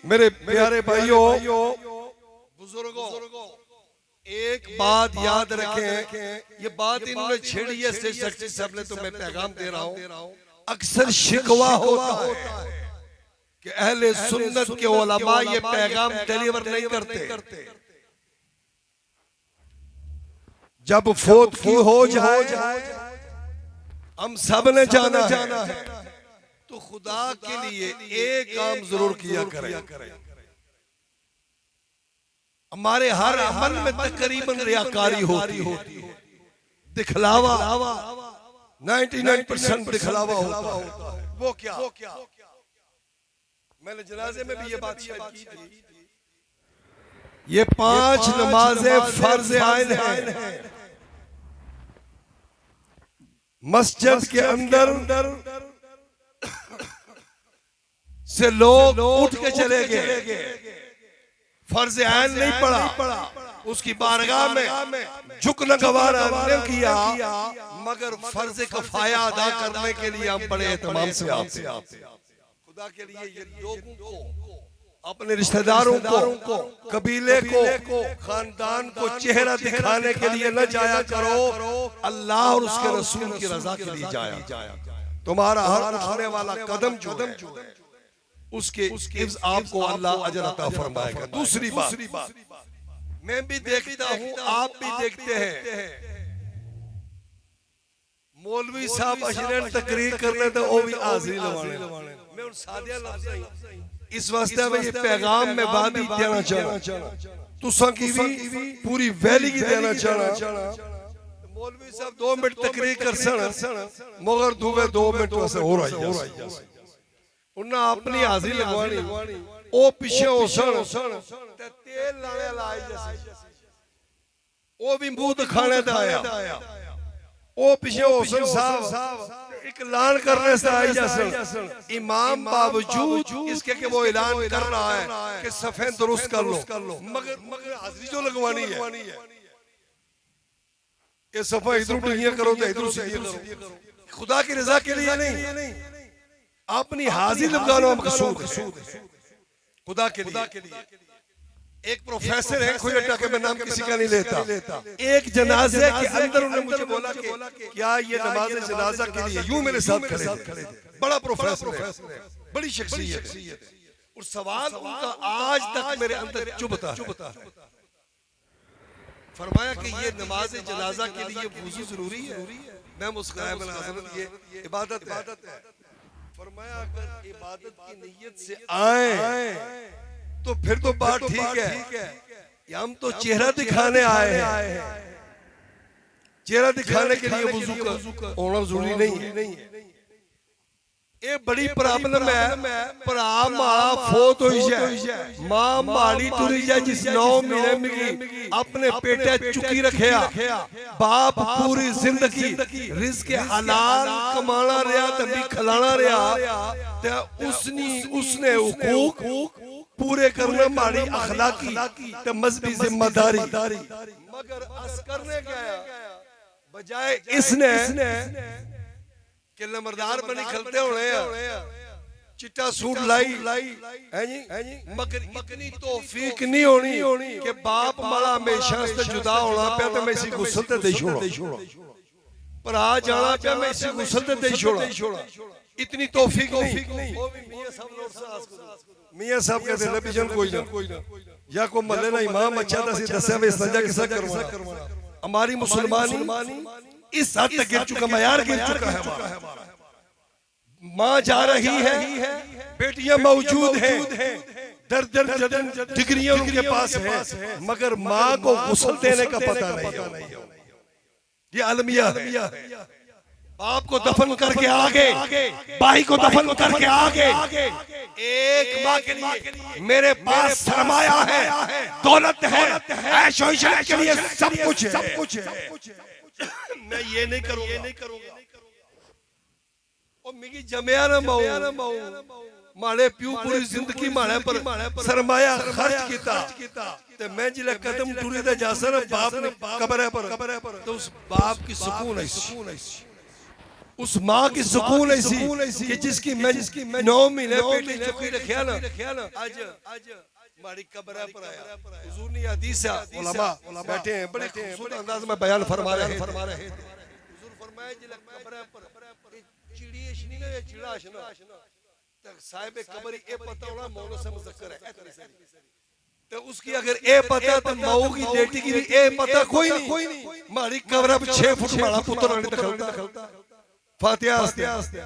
मेरे प्यारे भाइयों बुजुर्गों, एक बात याद रखें। ये बात इन्होंने छेड़ी है स्टेज सेक्रेटरी साहब ने, तो मैं पैगाम दे रहा हूं। अक्सर शिकवा होता है कि अहले सुन्नत के उलमा ये पैगाम डिलीवर नहीं करते। जब फौत की हो जाए, हम सब ने जाना है, तो खुदा के लिए एक काम जरूर किया करें। हमारे हर अमल में तकरीबन रियाकारी होती है, दिखलावा 99% दिखलावा होता है। वो क्या मैंने जनाजे में भी ये बात की थी। ये 5 नमाजें फर्ज आइन हैं। मस्जिद के अंदर से लोग उठ के चले गए, फर्ज आइन नहीं पड़ा, उसकी बारगाह में झुकना गवारा नहीं किया, मगर फर्ज कफाया अदा करने के लिए हम बड़े एहतमाम से आते हैं। खुदा के लिए ये लोगों को, अपने रिश्तेदारों को, कबीले को, खानदान को चेहरा दिखाने के लिए न जाया करो, अल्लाह और उसके रसूल की रजा के लिए जाया। तुम्हारा हर उठने वाला कदम जो है उसके आपको अल्लाह अजर अता फरमाएगा। दूसरी बात, मैं भी देखता हूँ, आप भी देखते हैं, मौलवी साहब अशरन तकरीर करने तो वो भी हाजिरी लगाने। मैं उन सादिया लफ्ज़ इस वास्ते में ये पैगाम में बात ही देना चाहना, तुसा की भी पूरी वैली की देना चाहना। मौलवी साहब 2 मिनट तकरीर कर सन, मगर दुवे 2 मिनट वैसे हो रही उन्हें अपनी हाजिरी लगवानी, ओ पीछे होसन ते तेल लाने लाई जैसे, ओ भी मुंह दिखाने दा आया, ओ पीछे होसन साहब एक ऐलान करने से आई जैसे। इमाम बावजूद इसके कि वो ऐलान कर रहा है कि सफे दुरुस्त कर लो, मगर हाजिरी जो लगवानी है, ये सफा इधर उठिया करो तो इधर से करो, खुदा की रजा के लिए नहीं, अपनी हाजिर लगाना मकसूद है खुदा के लिए। एक प्रोफेसर है खोयटा के, मैं नाम किसी का नहीं लेता, एक जनाजे के अंदर उन्होंने मुझे बोला कि क्या ये नमाज जनाजा के लिए, यूं मेरे साथ खड़े थे, बड़ा प्रोफेसर है, बड़ी शख्सियत है, और सवाल उनका आज तक मेरे अंदर चुभता है। फरमाया कि ये नमाज जनाजा के लिए वुजू जरूरी है। मैं मुस्कुराया, मैंने हज़रत ये इबादत है। फरमाया अगर इबादत की नीयत से आए तो फिर तो बात ठीक है, हम तो चेहरा दिखाने आए हैं, चेहरा दिखाने के लिए वुजू का होना जरूरी नहीं है। ये बड़ी प्रॉब्लम है, भरा माड़ा फोत हो जाए, मां माड़ी टुरी जाए, जिस 9 महीने में अपने पेटे चुकी रखिया, बाप पूरी जिंदगी रिज़्क़ हलाल कमाना रहा, तभी खिलाना रहा, ते उसने हुकूक पूरे करना माड़ी अखलाकी ते मजहबी जिम्मेदारी, मगर अस करने गया बजाय इसने कि लमरदार बनी खलते होने, चिट्टा सूट लाई है जी, मगर इतनी तौफीक नहीं होनी कि बाप माला हमेशा से जुदा होना पे तो मैं इसी गुस्से ते दे छोड़ा, पर आ जाना पे मैं इसी गुस्से ते दे छोड़ा, इतनी तौफीक नहीं। मियां साहब कहते हैं बिजन कोई ना, या को मल्ले ना इमाम अच्छा था सी दस्या में सजा किसा करवाना। हमारी मुसलमानी इस हद तक गिर चुका, मयार गिर चुका है हमारा। माँ जा रही है, बेटियां मौजूद हैं, दर डिग्रियां उनके पास है, मगर माँ को गुस्ल देने का पता नहीं। ये अलमिया है। बाप को दफन करके आगे, भाई को दफन करके आगे, एक माँ के लिए मेरे पास सरमाया है, दौलत है, ऐशो इशरत के लिए सब कुछ है। मैं ये नहीं करूंगा। और मिगी जमया ना माऊ माड़े प्यू पूरी जिंदगी माड़े पर सरमाया खर्च किया, ते मैं जिले कदम टूरी दा जासा ना बाप ने कब्र पर, तो उस बाप की सुकून है। उस माँ की सुकून ऐसी कि जिसकी 9 महीने पेटी चुकी रखिया ना, आज हमारी कब्र पर आया। हुजूर ने हदीस है, उलमा बैठे हैं, बड़े खूबसूरत अंदाज में बयान फरमा रहे थे। हुजूर फरमाया जिला कब्र पर चिड़ी नहीं ना, चिड़ा ना तक साहिब कब्र ए पता होना मौला से मुज़क्कर है। तो उसकी अगर ए पता तो मऊ की बेटी की भी ए पता कोई नहीं। हमारी कब्र पर 6 फुट बड़ा पुत्र नहीं दखलता। फातिहा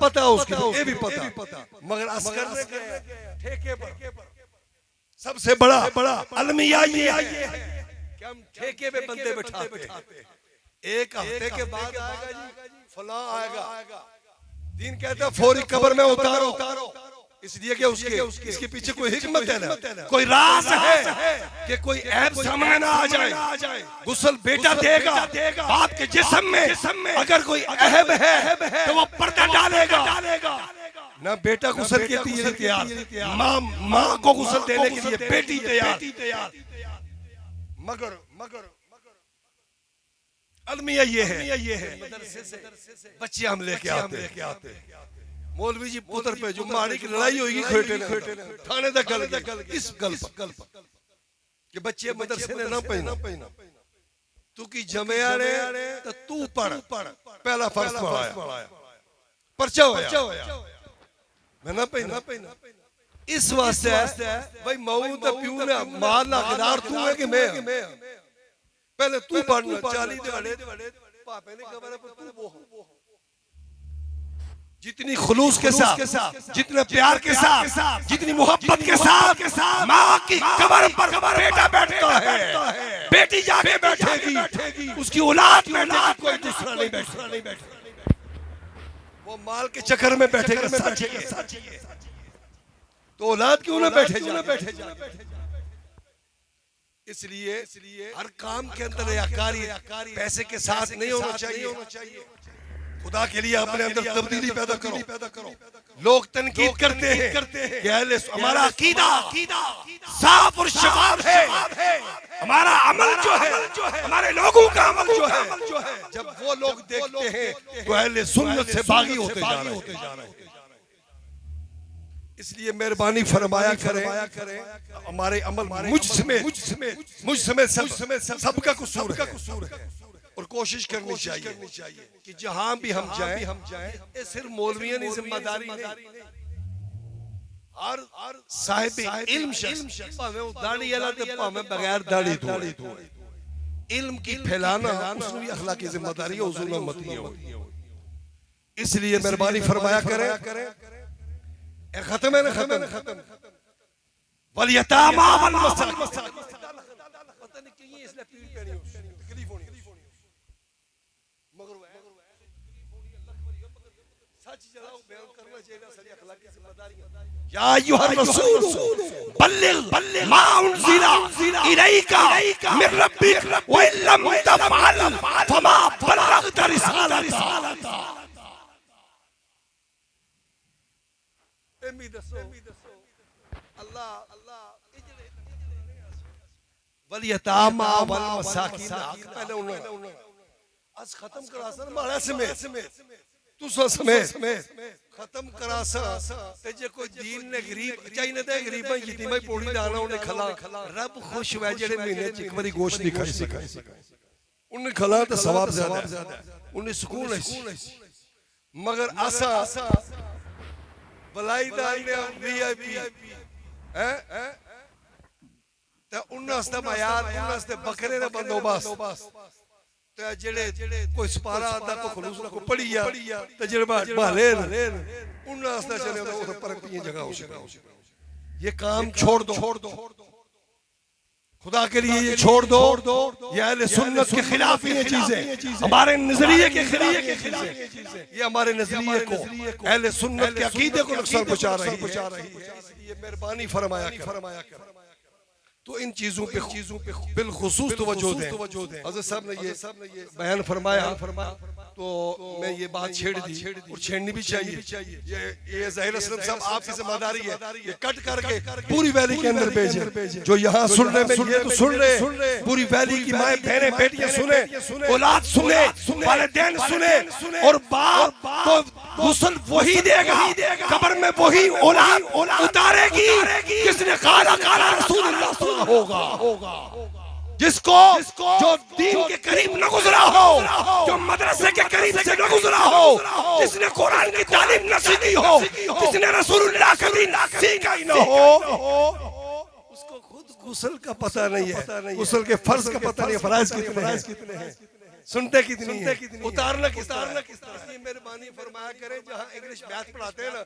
पता उसकी ये भी पता, मगर असकर ने ठेके पर सबसे बड़ा अलमिया ये है कि हम ठेके पे बंदे बैठाते हैं। एक हफ्ते के बाद आएगा जी फलां आएगा, दिन कहता फौरी कब्र में उतारो, इसलिए कि इसके पीछे कोई हिकमत है ना, कोई राज है कि कोई ऐब सामने ना आ जाए। गुस्ल बेटा देगा, बाप के जिस्म में अगर कोई ऐब है तो वो पर्दा डालेगा ना। बेटा गुस्ल के लिए तैयार, माँ को गुस्ल देने के लिए बेटी तैयार। मगर अलमिया ये है मदरसे से बच्चे हम लेके आते। मौलवी जी पुत्र पे जो मारी की लड़ाई होगी खेटे थाने तक गल इस गल कि बच्चे मदरसे ने ना पढ़ना। तू की जमया ने तो तू पढ़, पहला फर्ज पढ़ाया, पर्चा होया मैं ना पढ़ना। इस वास्ते भाई मऊ तो प्यू ने मार ना किदार तू है कि मैं, पहले तू पढ़ना 40 दिहाड़े पापे ने कब्र पर तू वो जितनी खुलूस के साथ, जितने प्यार के साथ, जितनी मोहब्बत के साथ माँ की कब्र पर बेटा बैठता है, बेटी जाके बैठेगी, उसकी औलाद में कोई दूसरा नहीं बैठेगा। वो माल के चक्कर में बैठेगा सच तो औलाद क्यों ना बैठे जाए। इसलिए हर काम के अंदर रियाकारी पैसे के साथ नहीं होना चाहिए। खुदा के लिए अपने अंदर तब्दीली पैदा करो। लोग तनकीद करते हैं कि अहले हमारा अकीदा साफ और शफाफ है, हमारा अमल जो है, हमारे लोगों का अमल जो है, जब वो लोग देखते हैं तो अहले सुन्नत से बागी होते जा रहे हैं। इसलिए मेहरबानी फरमाया करें, हमारे अमल मुझ समेत सबका कसूर है और कोशिश करनी चाहिए कि जहां भी हम जाएं ये सिर्फ मौलवियों की जिम्मेदारी नहीं, हर साहिब इल्म शख्स भावे वो दाढ़ी वाला ते भावे बगैर दाढ़ी धोए इल्म की फैलाना उसमें भी अखलाकी जिम्मेदारी है, हुजूर में मत नहीं हो। इसलिए मेहरबानी फरमाया करें, खत्म है ना खत्म वल यतामा वल मसाकिन, पता नहीं क्यों इसलिए पीड़ पेड़ी तकलीफ होनी मगर सच जरा बयान करना चाहिए, सही अखलाकी जिम्मेदारी है। या अय्युहर रसूल बल्लिग मा उनज़िला इलैका मिन रब्बिक व इन लम तफ़अल फमा बल्लगत रिसालता। अल्लाह वल यतामा वल मसाकिन पहले उन्होंने आज खत्म करासन मारा समेत तू समेत खत्म करासा ते जे कोई दीन ने गरीब चाहिए ते गरीबां यतीमां पोड़ी दाना उन्हें खला रब खुश हुआ जेड़े महीने च एक बारी गोश्त नहीं खाई उन्हें खला तो सवाब ज्यादा है, उन्हें सुकून है। मगर आसा बलाईदार ने वीआईपी हैं ते उन्हां हस्ते मयार उन्हां हस्ते बकरे दा बंदोबस्त ते जेड़े कोई सपारा आदा को खलूस को पड़िया ते जेड़े भाले उन्हां हस्ते चले उधर पर पिए जगह हो सके। ये काम छोड़ दो खुदा के लिए, ये छोड़ दो। ये अहले सुन्नत के खिलाफ ये चीजें, हमारे नजरिए के खिलाफ ये हमारे नजरिए को अहले सुन्नत के अकीदे को नुकसान पहुंचा रही है। ये मेहरबानी फरमाया कर तो इन चीजों पे बिलखुसूस तवज्जो दें। हज़रत साहब ने ये बयान फरमाया तो मैं ये बात छेड़ दी और छेड़नी भी चाहिए। ये ज़ाहिर असलम साहब आपकी जिम्मेदारी है, ये कट करके पूरी वैली के अंदर भेजें। जो यहाँ सुन रहे में ये तो सुन रहे, पूरी वैली की माएं बहनें बेटियां सुने, औलाद सुने, वालिदैन सुने, और बाप तो गुस्ल वही देगा, कब्र में वही औलाद उतारेगी किसने काला काला रसूलुल्लाह सुना होगा। जिसको जो दीन के करीब न गुजरा हो, जो मदरसे के करीब से न गुजरा हो, जिसने कुरान की तालीम न सीखी हो, जिसने रसूलुल्लाह का दीन सीखा ही न हो, उसको खुद गुस्ल का पता नहीं है, गुस्ल के फर्ज का पता नहीं है, फराइज कितने हैं, सुनते कितनी है, उतारना किस तरह। इसलिए मेहरबानी फरमाया करें, जहाँ इंग्लिश मैथ पढ़ाते हैं ना,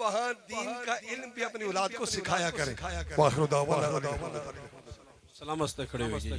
वहाँ दीन का इल्म भी अपनी औलाद को सिखाया करें। सलामत खड़े हुए जी।